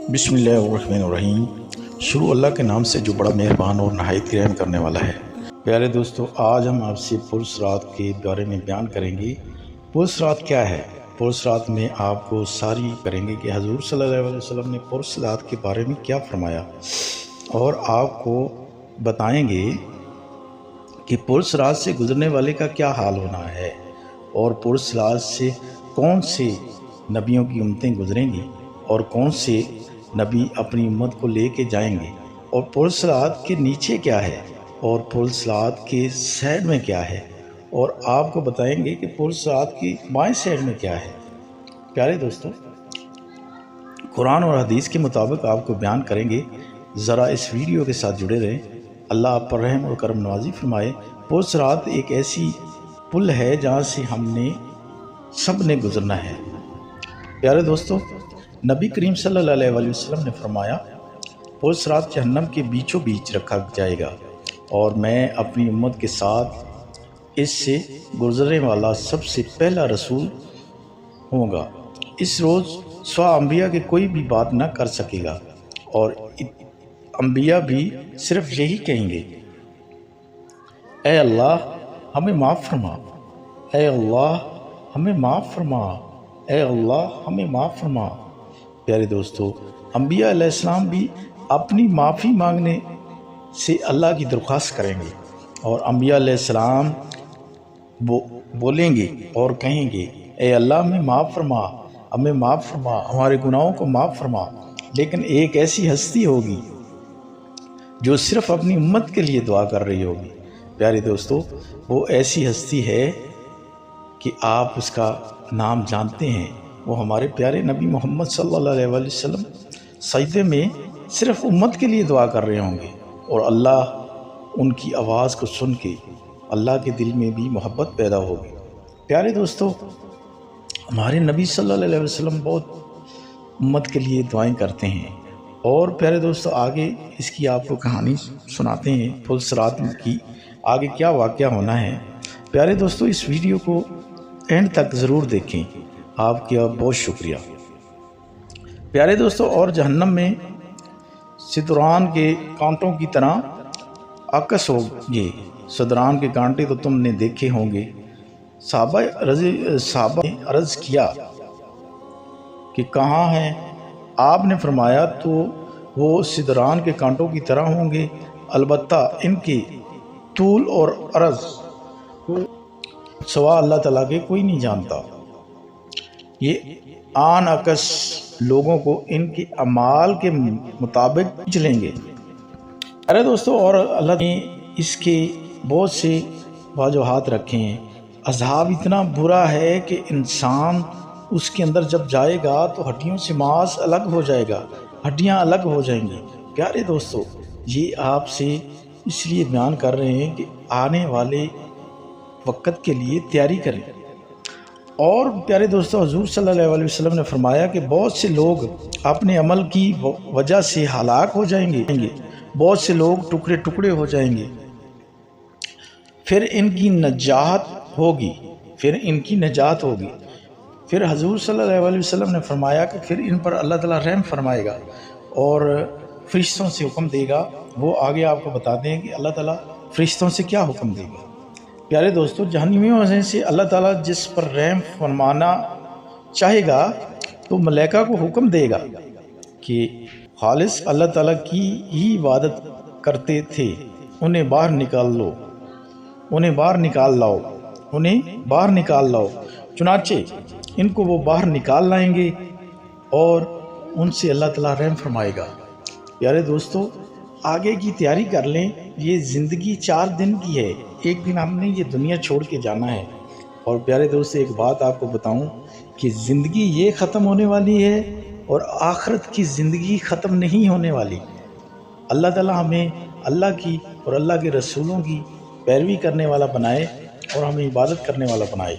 बिस्मिल्लाहिर्रहमानिर्रहीम। शुरू अल्लाह के नाम से जो बड़ा मेहरबान और नहायत रहम करने वाला है। प्यारे दोस्तों, आज हम आपसे पुरसरात के बारे में बयान करेंगे। पुरसरात क्या है? पुरसरात में आपको सारी करेंगे कि हजूर सल्लल्लाहु अलैहि वसल्लम ने पुरसरात के बारे में क्या फरमाया, और आपको बताएंगे कि पुरसरात से गुजरने वाले का क्या हाल होना है, और पुरसरात से कौन से नबियों की उम्मतें गुजरेंगी और कौन से नबी अपनी उम्मत को लेके जाएंगे, और पुरसरात के नीचे क्या है और पुरसरात के साइड में क्या है, और आपको बताएंगे कि पुरसरात की बाएं साइड में क्या है। प्यारे दोस्तों, कुरान और हदीस के मुताबिक आपको बयान करेंगे। ज़रा इस वीडियो के साथ जुड़े रहें। अल्लाह आप पर रहम और करम नवाजी फरमाए। पुरसरात एक ऐसी पुल है जहाँ से हमने सब ने गुजरना है। प्यारे दोस्तों, नबी करीम सल्लल्लाहु अलैहि वसल्लम ने फरमाया, पुरसरात जहन्नम के बीचों बीच रखा जाएगा और मैं अपनी उम्मत के साथ इससे गुजरने वाला सबसे पहला रसूल होगा। इस रोज़ सवा अंबिया के कोई भी बात न कर सकेगा और अंबिया भी सिर्फ यही कहेंगे, ऐ अल्लाह हमें माफ़ फरमा, ऐ अल्लाह हमें माफ़ फरमा, ऐ अल्लाह हमें माफ़ फरमा। प्यारे दोस्तों, अंबिया अलैहिस्सलाम भी अपनी माफ़ी मांगने से अल्लाह की दरख्वास्त करेंगे, और अंबिया अलैहिस्सलाम बोलेंगे और कहेंगे, ए अल्लाह हमें माफ़ फरमा, हमें माफ़ फरमा, हमारे गुनाहों को माफ़ फरमा। लेकिन एक ऐसी हस्ती होगी जो सिर्फ़ अपनी उम्मत के लिए दुआ कर रही होगी। प्यारे दोस्तों, वो ऐसी हस्ती है कि आप उसका नाम जानते हैं। वो हमारे प्यारे नबी मोहम्मद सल्लल्लाहु अलैहि वसल्लम सजदे में सिर्फ़ उम्मत के लिए दुआ कर रहे होंगे, और अल्लाह उनकी आवाज़ को सुन के अल्लाह के दिल में भी मोहब्बत पैदा होगी। प्यारे दोस्तों, हमारे नबी सल्लल्लाहु अलैहि वसल्लम बहुत उम्मत के लिए दुआएं करते हैं। और प्यारे दोस्तों, आगे इसकी आपको कहानी सुनाते हैं पुरसरात की, आगे क्या वाक़या होना है। प्यारे दोस्तों, इस वीडियो को एंड तक ज़रूर देखें। आपका बहुत शुक्रिया। प्यारे दोस्तों, और जहन्नम में सिदरान के कांटों की तरह आकस होंगे। सिदरान के कांटे तो तुमने देखे होंगे। साहबा ने अर्ज़ किया कि कहाँ हैं? आपने फरमाया, तो वो सिदरान के कांटों की तरह होंगे, अलबत्ता इनके तूल और अर्ज़ सवा अल्लाह ताला के कोई नहीं जानता। ये आन अकस लोगों को इनके अमाल के मुताबिक चलेंगे। अरे दोस्तों, और अल्लाह ने इसके बहुत से वजूहात रखे हैं। अज़ाब इतना बुरा है कि इंसान उसके अंदर जब जाएगा तो हड्डियों से मांस अलग हो जाएगा, हड्डियां अलग हो जाएंगी। प्यारे दोस्तों, ये आपसे इसलिए बयान कर रहे हैं कि आने वाले वक़्त के लिए तैयारी करें। और प्यारे दोस्तों, हुज़ूर सल्लल्लाहु अलैहि वसल्लम ने फरमाया कि बहुत से लोग अपने अमल की वजह से हलाक हो जाएंगे, बहुत से लोग टुकड़े टुकड़े हो जाएंगे, फिर इनकी नजात होगी, फिर हुज़ूर सल्लल्लाहु अलैहि वसल्लम ने फरमाया कि फिर इन पर अल्लाह ताला रहम फरमाएगा और फरिश्तों से हुक्म देगा। वो आगे आपको बताते हैं कि अल्लाह ताला फरिश्तों से क्या हुक्म देगा। प्यारे दोस्तों, जहन्नमियों से अल्लाह ताला जिस पर रहम फरमाना चाहेगा तो मलाइका को हुक्म देगा कि खालिस अल्लाह ताला की ही इबादत करते थे, उन्हें बाहर निकाल लाओ। चुनाचे इनको वो बाहर निकाल लाएंगे और उनसे अल्लाह ताला रहम फरमाएगा। प्यारे दोस्तों, आगे की तैयारी कर लें। ये ज़िंदगी 4 दिन की है, एक दिन हमने ये दुनिया छोड़ के जाना है। और प्यारे दोस्तों, एक बात आपको बताऊं कि ज़िंदगी ये ख़त्म होने वाली है और आखिरत की ज़िंदगी ख़त्म नहीं होने वाली। अल्लाह ताला हमें अल्लाह की और अल्लाह के रसूलों की पैरवी करने वाला बनाए और हमें इबादत करने वाला बनाए।